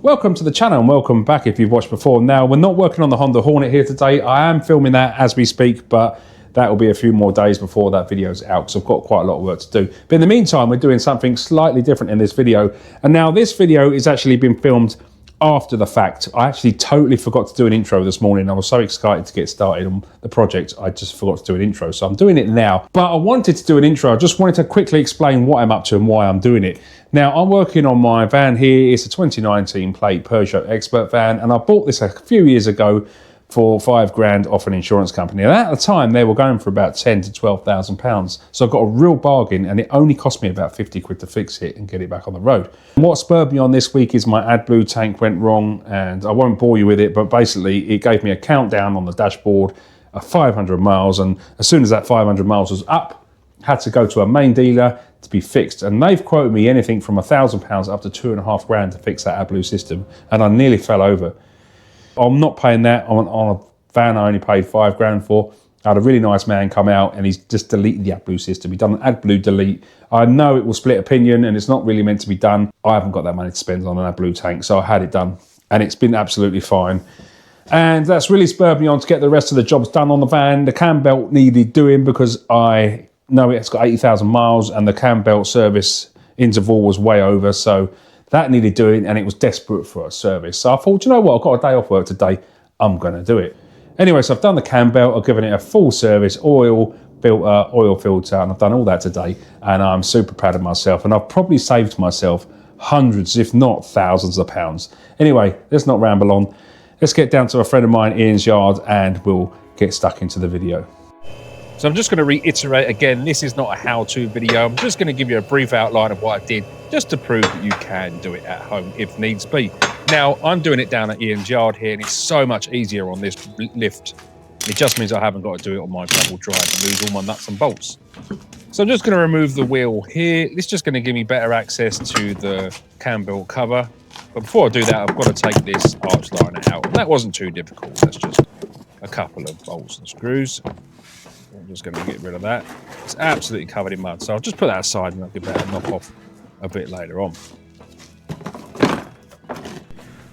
Welcome to the channel and welcome back if you've watched before. Now, we're not working on the Honda Hornet here today. I am filming that as we speak, but that will be a few more days before that video's out because I've got quite a lot of work to do. But in the meantime, we're doing something slightly different in this video. And now this video has actually been filmed after the fact. I actually totally forgot to do an intro this morning. I was so excited to get started on the project, I just forgot to do an intro. So I'm doing it now. But I wanted to do an intro. I just wanted to quickly explain what I'm up to and why I'm doing it. Now, I'm working on my van here. It's a 2019 plate Peugeot Expert van, and I bought this a few years ago for £5,000 off an insurance company. And at the time, they were going for about £10,000 to £12,000. So I got a real bargain, and it only cost me about 50 quid to fix it and get it back on the road. And what spurred me on this week is my AdBlue tank went wrong, and I won't bore you with it, but basically it gave me a countdown on the dashboard of 500 miles. And as soon as that 500 miles was up, had to go to a main dealer to be fixed. And they've quoted me anything from £1,000 up to £2,500 to fix that AdBlue system. And I nearly fell over. I'm not paying that on a van I only paid £5,000 for. I had a really nice man come out and he's just deleted the AdBlue system. He's done an AdBlue delete. I know it will split opinion and it's not really meant to be done. I haven't got that money to spend on an AdBlue tank, so I had it done and it's been absolutely fine. And that's really spurred me on to get the rest of the jobs done on the van. The Cambelt needed doing because I know it's got 80,000 miles and the Cambelt service interval was way over, so that needed doing and it was desperate for a service. So I thought, you know what, I've got a day off work today, I'm going to do it. Anyway, so I've done the Cambelt, I've given it a full service, oil filter, oil filter, and I've done all that today, and I'm super proud of myself, and I've probably saved myself hundreds, if not thousands of pounds. Anyway, let's not ramble on. Let's get down to a friend of mine, Ian's yard, and we'll get stuck into the video. So I'm just going to reiterate again, this is not a how-to video. I'm just going to give you a brief outline of what I did, just to prove that you can do it at home if needs be. Now, I'm doing it down at Ian's yard here, and it's so much easier on this lift. It just means I haven't got to do it on my gravel drive and lose all my nuts and bolts. So I'm just going to remove the wheel here. It's just going to give me better access to the Cambelt cover. But before I do that, I've got to take this arch liner out. And that wasn't too difficult. That's just a couple of bolts and screws. I'm just going to get rid of that. It's absolutely covered in mud, so I'll just put that aside and I'll give that a knock off a bit later on.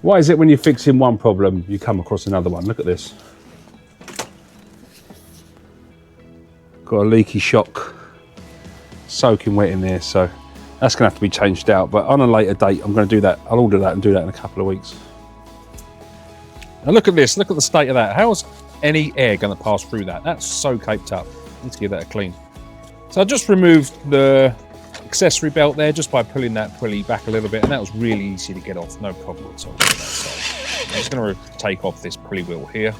Why is it when you're fixing one problem, you come across another one? Look at this. Got a leaky shock, soaking wet in there, so that's going to have to be changed out. But on a later date, I'm going to do that. I'll order that and do that in a couple of weeks. Now look at this. Look at the state of that. How's any air going to pass through that? That's so caped up. Need to give that a clean. So I just removed the accessory belt there just by pulling that pulley back a little bit, and that was really easy to get off, no problem at all. I'm just going to take off this pulley wheel here,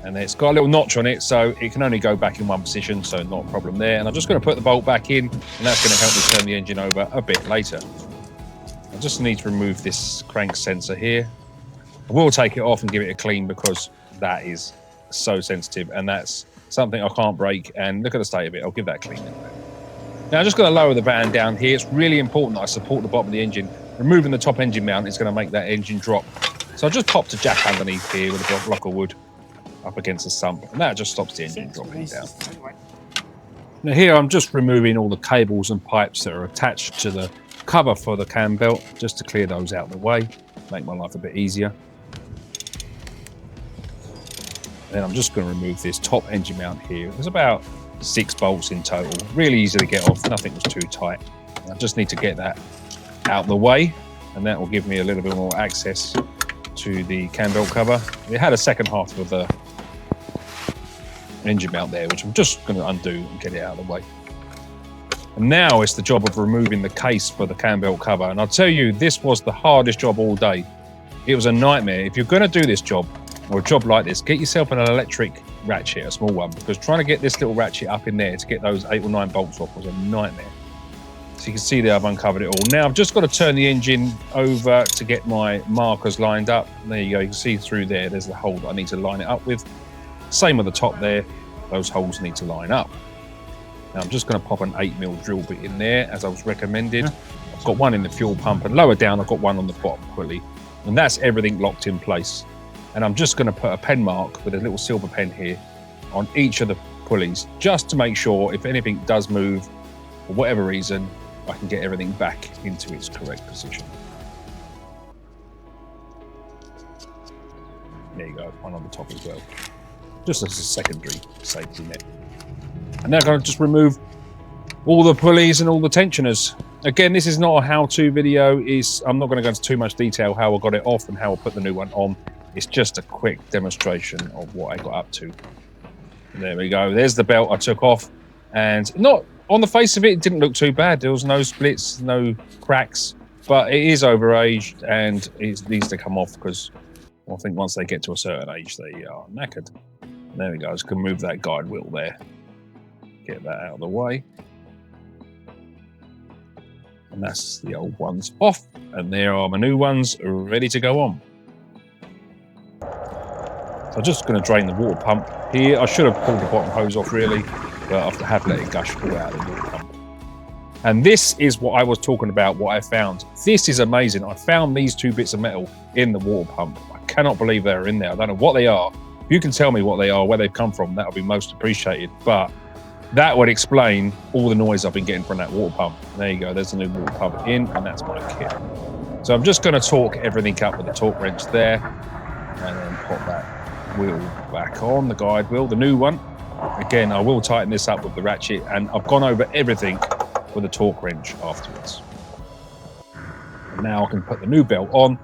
and it's got a little notch on it, so it can only go back in one position, so not a problem there. And I'm just going to put the bolt back in, and that's going to help me turn the engine over a bit later. I just need to remove this crank sensor here. I will take it off and give it a clean because that is so sensitive, and that's something I can't break. And look at the state of it. I'll give that a clean. Now I'm just going to lower the van down here. It's really important that I support the bottom of the engine. Removing the top engine mount is going to make that engine drop. So I just popped a jack underneath here with a block of wood up against the sump, and that just stops the engine dropping down. Now here I'm just removing all the cables and pipes that are attached to the cover for the Cambelt, just to clear those out of the way, make my life a bit easier. Then I'm just going to remove this top engine mount here. There's about 6 bolts in total. Really easy to get off. Nothing was too tight. I just need to get that out of the way, and that will give me a little bit more access to the Cambelt cover. It had a second half of the engine mount there, which I'm just going to undo and get it out of the way. And now it's the job of removing the case for the Cambelt cover. And I'll tell you, this was the hardest job all day. It was a nightmare. If you're going to do this job, or a job like this, get yourself an electric ratchet, a small one, because trying to get this little ratchet up in there to get those 8 or 9 bolts off was a nightmare. So you can see there I've uncovered it all. Now I've just got to turn the engine over to get my markers lined up. And there you go, you can see through there, there's the hole that I need to line it up with. Same with the top there, those holes need to line up. Now I'm just going to pop an 8mm drill bit in there as I was recommended. I've got one in the fuel pump, and lower down I've got one on the bottom pulley. And that's everything locked in place. And I'm just going to put a pen mark with a little silver pen here on each of the pulleys, just to make sure if anything does move, for whatever reason, I can get everything back into its correct position. There you go, one on the top as well. Just as a secondary safety net. And now I'm going to just remove all the pulleys and all the tensioners. Again, this is not a how-to video. I'm not going to go into too much detail how I got it off and how I put the new one on. It's just a quick demonstration of what I got up to. There we go. There's the belt I took off. And not on the face of it, it didn't look too bad. There was no splits, no cracks. But it is overaged and it needs to come off because I think once they get to a certain age, they are knackered. There we go. I just can move that guide wheel there. Get that out of the way. And that's the old ones off. And there are my new ones ready to go on. So I'm just going to drain the water pump here. I should have pulled the bottom hose off really, but I have let it gush all out of the water pump. And this is what I was talking about, what I found. This is amazing. I found these two bits of metal in the water pump. I cannot believe they're in there. I don't know what they are. If you can tell me what they are, where they've come from, that would be most appreciated. But that would explain all the noise I've been getting from that water pump. There you go, there's the new water pump in, and that's my kit. So I'm just going to torque everything up with the torque wrench there, and then pop that wheel back on, the guide wheel, the new one. Again, I will tighten this up with the ratchet, and I've gone over everything with a torque wrench afterwards. And now I can put the new belt on,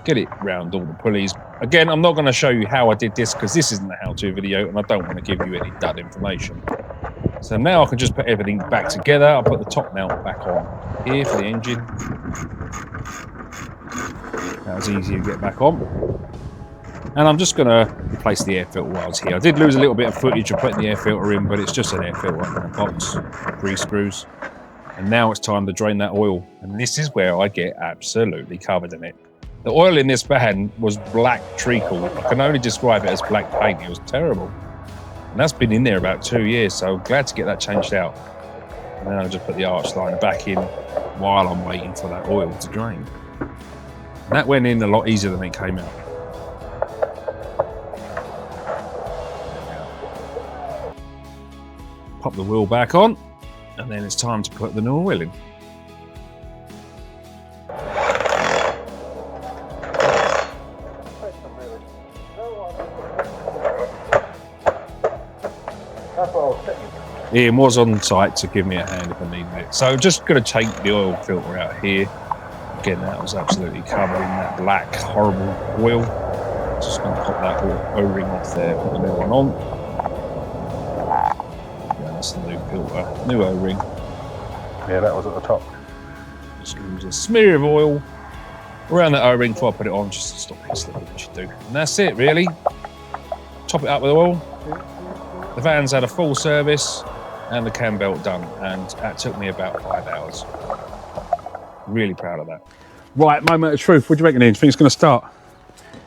get it round all the pulleys. Again, I'm not going to show you how I did this because this isn't a how-to video, and I don't want to give you any dud information. So now I can just put everything back together. I'll put the top mount back on here for the engine. That was easy to get back on. And I'm just going to replace the air filter while it's here. I did lose a little bit of footage of putting the air filter in, but it's just an air filter in a box, 3 screws. And now it's time to drain that oil. And this is where I get absolutely covered in it. The oil in this van was black treacle. I can only describe it as black paint. It was terrible. And that's been in there about 2 years, so I'm glad to get that changed out. And then I'll just put the arch line back in while I'm waiting for that oil to drain. And that went in a lot easier than it came out. Pop the wheel back on, and then it's time to put the new oil in. Ian was on site to give me a hand if I needed it. So I'm just going to take the oil filter out here. Again, that was absolutely covered in that black, horrible oil. Just going to pop that O-ring off there, put the new one on. Yeah, that's the new filter, new O-ring. Yeah, that was at the top. Just use a smear of oil around that O-ring before I put it on, just to stop it slipping, which you do. And that's it, really. Top it up with oil. The van's had a full service and the Cambelt done, and that took me about 5 hours. Really proud of that. Right, moment of truth. What do you reckon, Ian? Do you think it's going to start?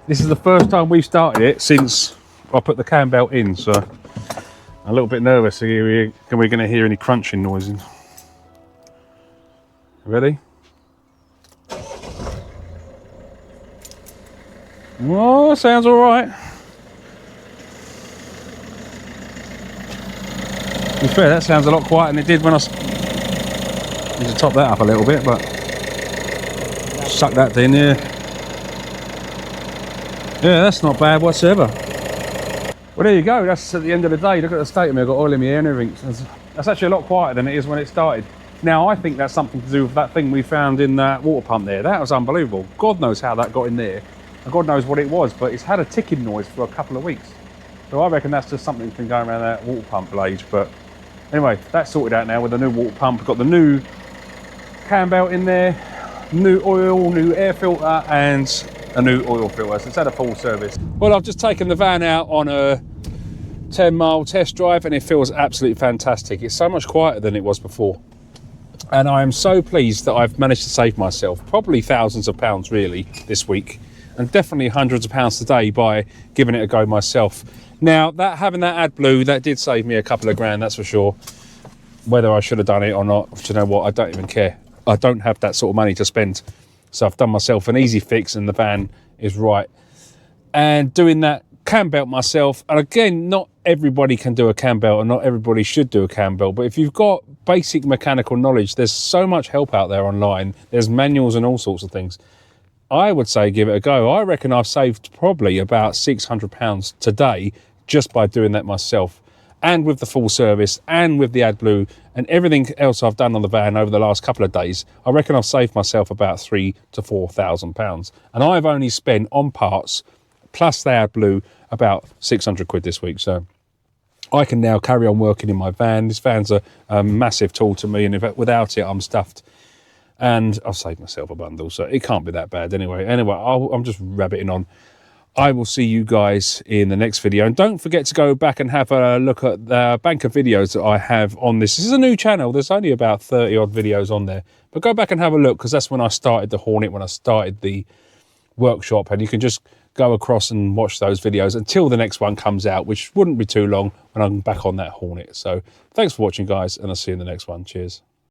This is the first time we've started it since I put the Cambelt in, so I'm a little bit nervous. Are we going to hear any crunching noises? Ready? Oh, sounds all right. To be fair, that sounds a lot quieter than it did when I... Need to top that up a little bit, but... Suck that in, yeah. Yeah, that's not bad whatsoever. Well, there you go. That's at the end of the day. Look at the state of me. I've got oil in my hair and everything. That's actually a lot quieter than it is when it started. Now, I think that's something to do with that thing we found in that water pump there. That was unbelievable. God knows how that got in there. And God knows what it was, but it's had a ticking noise for a couple of weeks. So I reckon that's just something that's been going around that water pump blade. But anyway, that's sorted out now with the new water pump. We've got the new Cambelt in there, new oil, new air filter, and a new oil filter. So it's had a full service. Well, I've just taken the van out on a 10-mile test drive, and it feels absolutely fantastic. It's so much quieter than it was before. And I am so pleased that I've managed to save myself probably thousands of pounds really this week, and definitely hundreds of pounds today by giving it a go myself. Now, having that AdBlue, that did save me a couple of grand, that's for sure. Whether I should have done it or not, do you know what? I don't even care. I don't have that sort of money to spend. So I've done myself an easy fix and the van is right. And doing that Cambelt myself, and again, not everybody can do a Cambelt and not everybody should do a Cambelt, but if you've got basic mechanical knowledge, there's so much help out there online. There's manuals and all sorts of things. I would say give it a go. I reckon I've saved probably about £600 today just by doing that myself, and with the full service and with the AdBlue and everything else I've done on the van over the last couple of days. I reckon I've saved myself about £3,000 to £4,000, and I've only spent on parts plus the AdBlue about 600 quid this week. So I can now carry on working in my van. This van's a massive tool to me, and without it I'm stuffed, and I've saved myself a bundle, so it can't be that bad anyway. I'm just rabbiting on. I will see you guys in the next video, and don't forget to go back and have a look at the bank of videos that I have on this. This is a new channel. There's only about 30 odd videos on there, but go back and have a look, because that's when I started the Hornet, when I started the workshop, and you can just go across and watch those videos until the next one comes out, which wouldn't be too long when I'm back on that Hornet. So thanks for watching, guys, and I'll see you in the next one. Cheers.